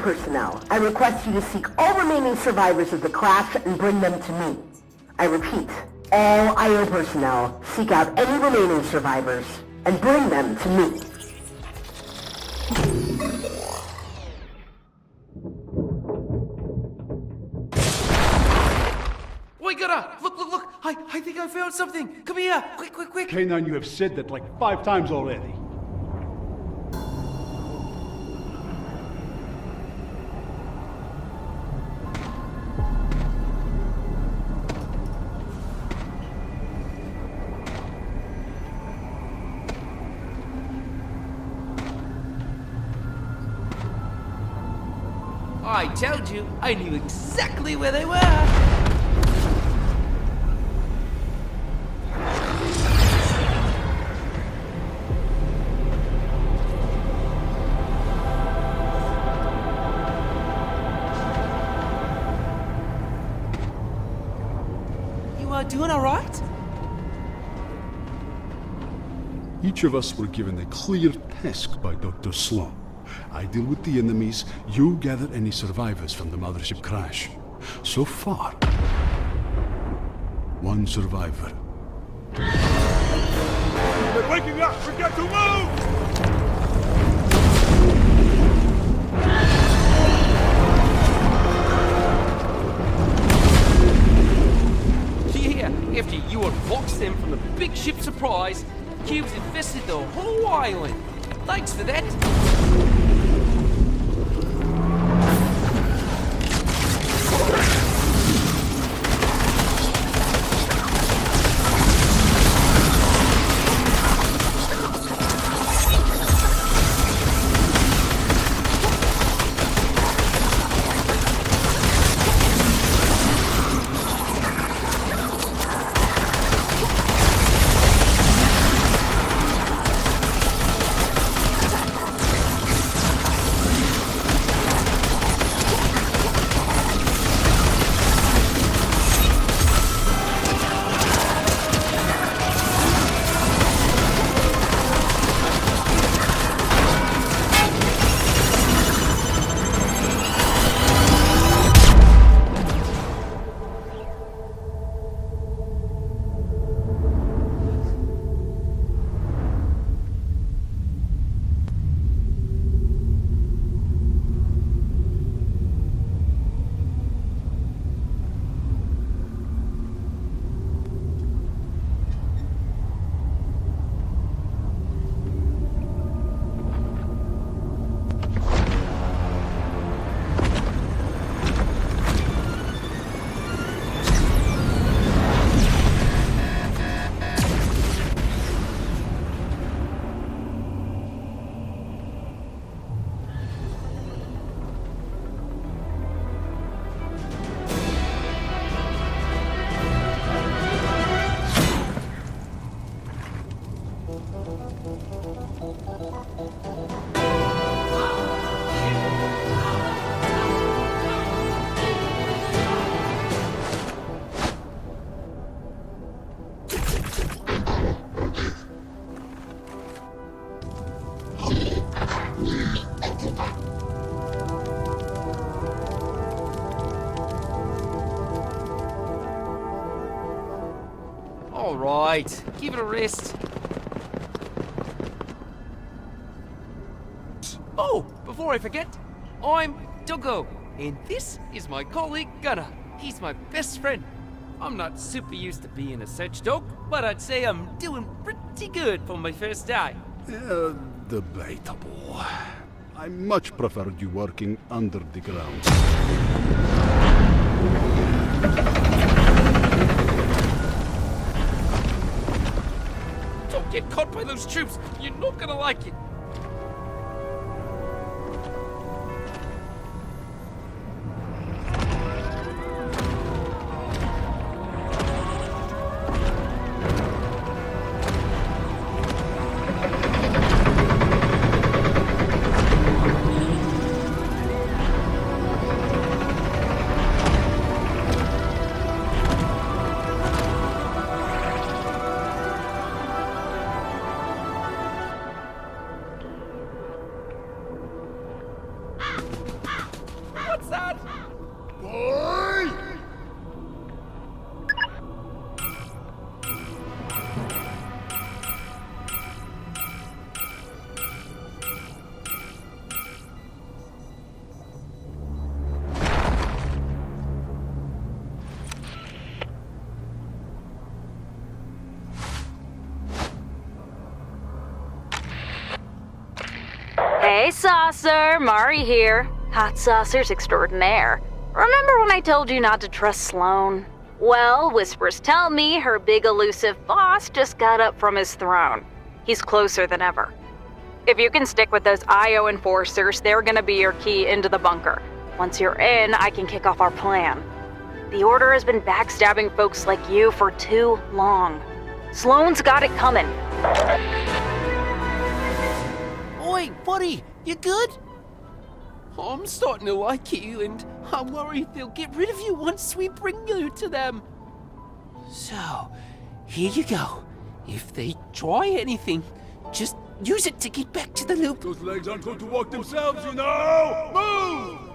personnel. I request you to seek all remaining survivors of the crash and bring them to me. I repeat, all IO personnel, seek out any remaining survivors and bring them to me. We gotta! Look! I think I found something! Come here! Quick! K9, you have said that like 5 times already. I told you, I knew exactly where they were! You are doing alright? Each of us were given a clear task by Dr. Sloan. I deal with the enemies, you gather any survivors from the mothership crash. So far, 1 survivor. They're waking up! Forget to move! Yeah, after you unboxed them from the big ship Surprise, cubes infested the whole island. Thanks for that. Alright, give it a rest. Oh, before I forget, I'm Doggo, and this is my colleague Gunner. He's my best friend. I'm not super used to being a search dog, but I'd say I'm doing pretty good for my first day. Debatable. I much preferred you working under the ground. Don't get caught by those troops. You're not gonna like it. Hey, Saucer, Mari here. Hot saucers extraordinaire. Remember when I told you not to trust Sloane? Well, whispers tell me her big elusive boss just got up from his throne. He's closer than ever. If you can stick with those IO enforcers, they're gonna be your key into the bunker. Once you're in, I can kick off our plan. The Order has been backstabbing folks like you for too long. Sloane's got it coming. Oi, buddy, you good? I'm starting to like you, and I'm worried they'll get rid of you once we bring you to them. So, here you go. If they try anything, just use it to get back to the loop. Those legs aren't going to walk themselves, you know! Move!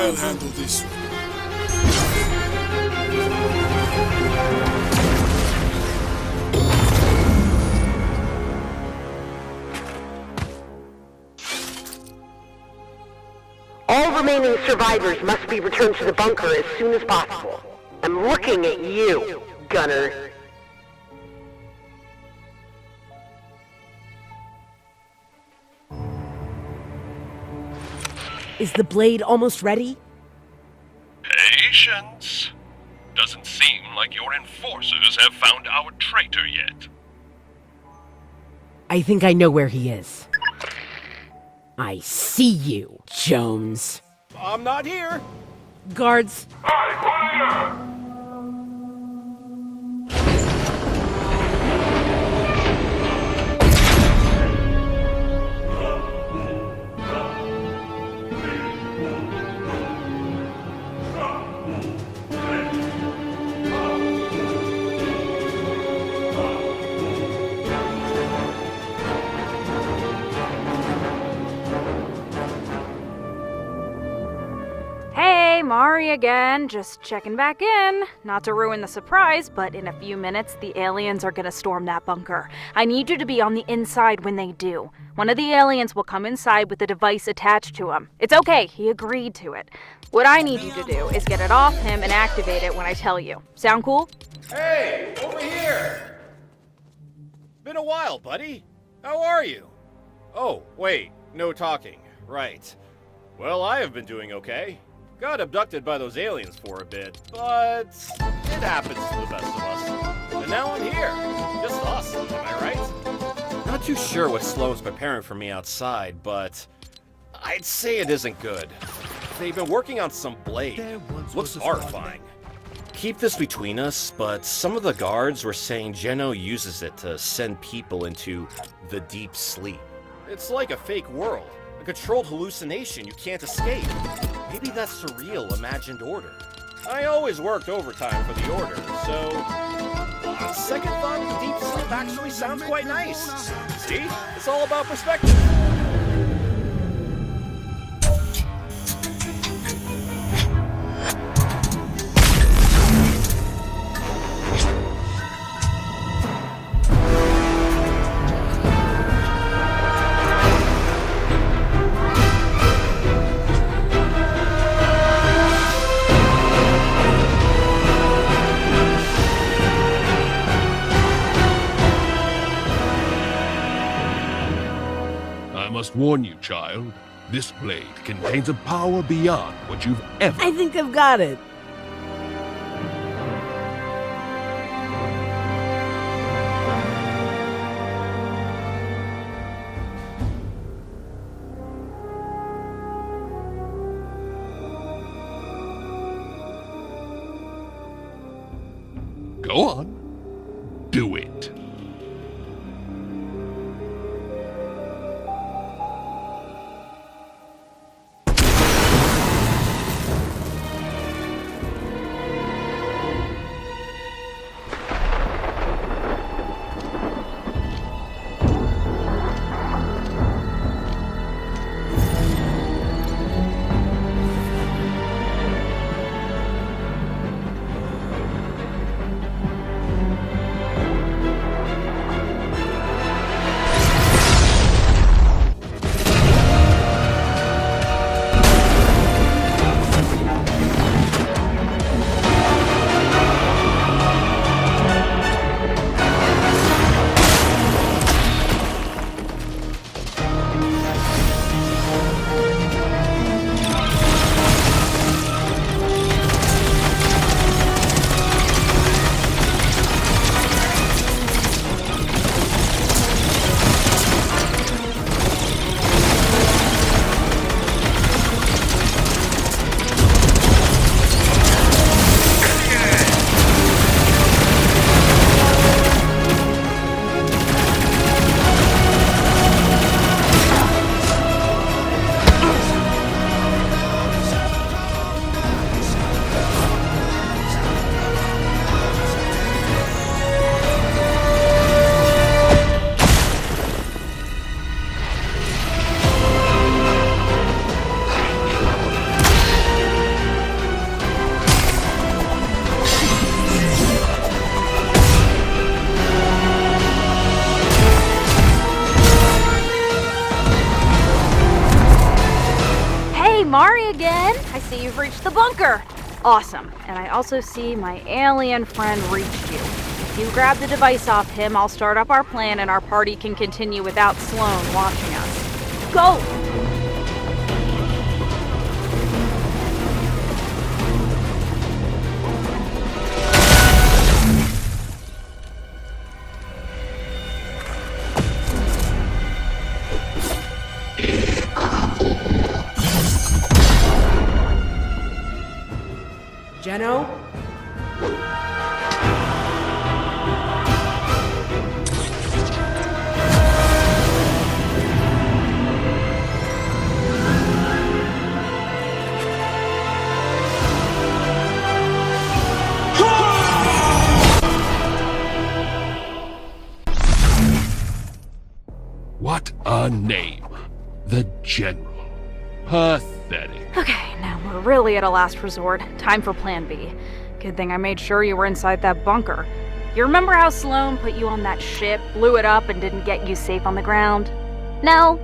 I'll handle this one. All remaining survivors must be returned to the bunker as soon as possible. I'm looking at you, Gunner. Is the blade almost ready? Patience. Doesn't seem like your enforcers have found our traitor yet. I think I know where he is. I see you, Jones. I'm not here! Guards, Hey, Mari again, just checking back in. Not to ruin the surprise, but in a few minutes, the aliens are gonna storm that bunker. I need you to be on the inside when they do. One of the aliens will come inside with a device attached to him. It's okay, he agreed to it. What I need you to do is get it off him and activate it when I tell you. Sound cool? Hey, over here! Been a while, buddy. How are you? Oh, wait, no talking. Right. Well, I have been doing okay. Got abducted by those aliens for a bit, but it happens to the best of us. And now I'm here. Just us, am I right? Not too sure what Sloane's preparing for me outside, but I'd say it isn't good. They've been working on some blade. Looks horrifying. Keep this between us, but some of the guards were saying Geno uses it to send people into the deep sleep. It's like a fake world, a controlled hallucination you can't escape. Maybe that's the real imagined order. I always worked overtime for the order, so on second thought, the deep sleep actually sounds quite nice. See? It's all about perspective. must warn you, child. This blade contains a power beyond what you've ever... I think I've got it. Go on. Do it. Mari again. I see you've reached the bunker. Awesome. And I also see my alien friend reached you. If you grab the device off him, I'll start up our plan and our party can continue without Sloan watching us. Go! Geno? What a name. The General. Pathetic. Okay, now we're really at a last resort. Time for plan B. Good thing I made sure you were inside that bunker. You remember how Sloan put you on that ship, blew it up, and didn't get you safe on the ground? No?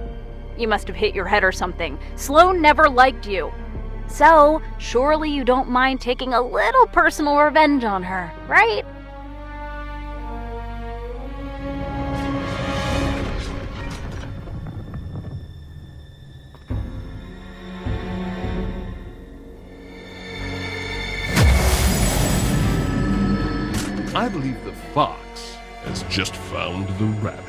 You must have hit your head or something. Sloan never liked you. So, surely you don't mind taking a little personal revenge on her, right? I believe the fox has just found the rabbit.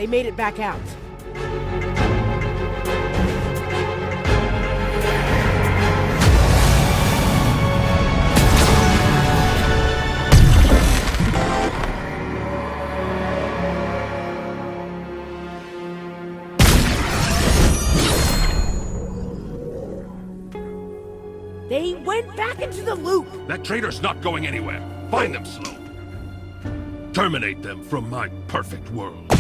They made it back out. They went back into the loop! That traitor's not going anywhere. Find them, Sloan. Terminate them from my perfect world.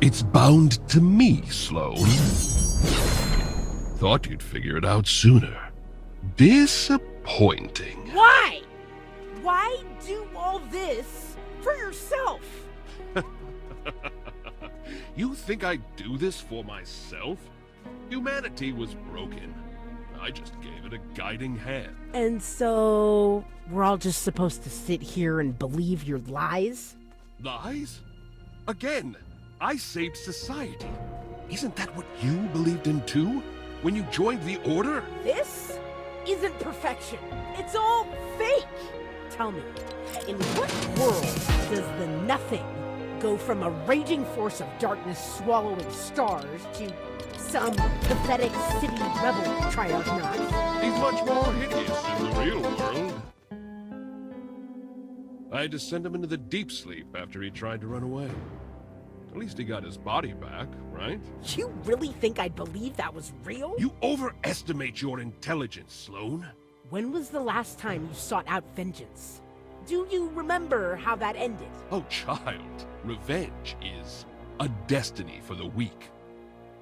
It's bound to me, Sloan. Thought you'd figure it out sooner. Disappointing. Why? Why do all this for yourself? You think I do this for myself? Humanity was broken. I just gave it a guiding hand. And so, we're all just supposed to sit here and believe your lies? Lies? Again, I saved society. Isn't that what you believed in too? When you joined the Order? This isn't perfection. It's all fake. Tell me, in what world does the nothing go from a raging force of darkness swallowing stars to some pathetic city rebel triarchnaut? He's much more hideous in the real world. I had to send him into the deep sleep after he tried to run away. At least he got his body back, right? You really think I'd believe that was real? You overestimate your intelligence, Sloan. When was the last time you sought out vengeance? Do you remember how that ended? Oh, child, revenge is a destiny for the weak.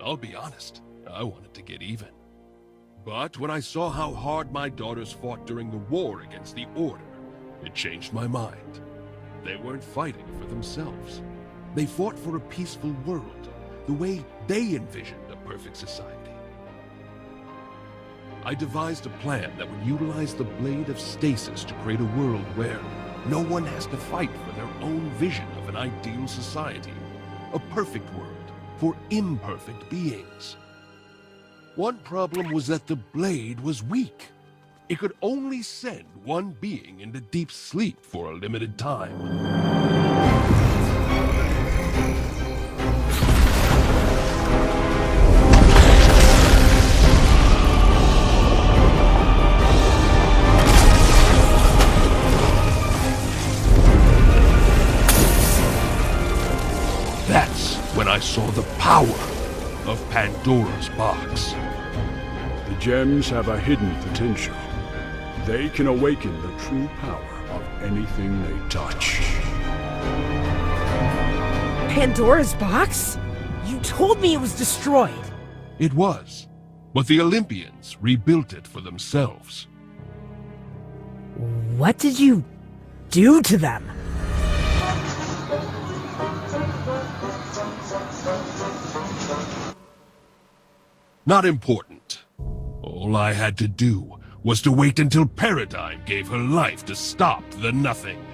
I'll be honest, I wanted to get even. But when I saw how hard my daughters fought during the war against the Order, it changed my mind. They weren't fighting for themselves. They fought for a peaceful world, the way they envisioned a perfect society. I devised a plan that would utilize the Blade of Stasis to create a world where no one has to fight for their own vision of an ideal society. A perfect world for imperfect beings. One problem was that the Blade was weak. It could only send one being into deep sleep for a limited time. That's when I saw the power of Pandora's box. The gems have a hidden potential. They can awaken the true power of anything they touch. Pandora's box? You told me it was destroyed. It was, but the Olympians rebuilt it for themselves. What did you do to them? Not important. All I had to do was to wait until Paradigm gave her life to stop the Nothing.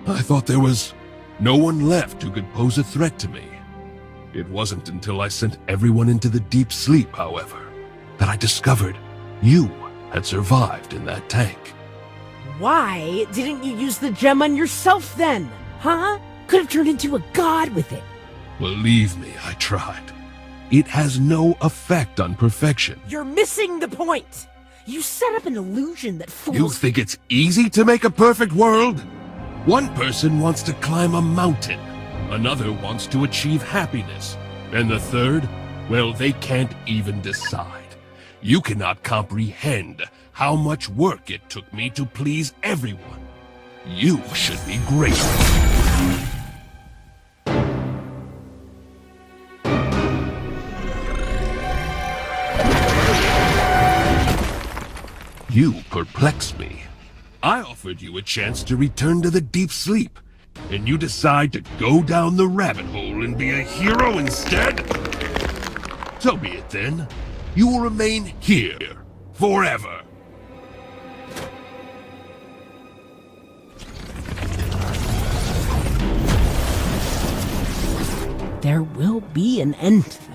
I thought there was no one left who could pose a threat to me. It wasn't until I sent everyone into the deep sleep, however, that I discovered you had survived in that tank. Why didn't you use the gem on yourself then? Huh? Could have turned into a god with it. Believe me, I tried. It has no effect on perfection. You're missing the point. You set up an illusion that fools... You think it's easy to make a perfect world? One person wants to climb a mountain, another wants to achieve happiness, and the third Well, they can't even decide. You cannot comprehend how much work it took me to please everyone. You should be grateful. You perplex me. I offered you a chance to return to the deep sleep, and you decide to go down the rabbit hole and be a hero instead? So be it then. You will remain here forever. There will be an end to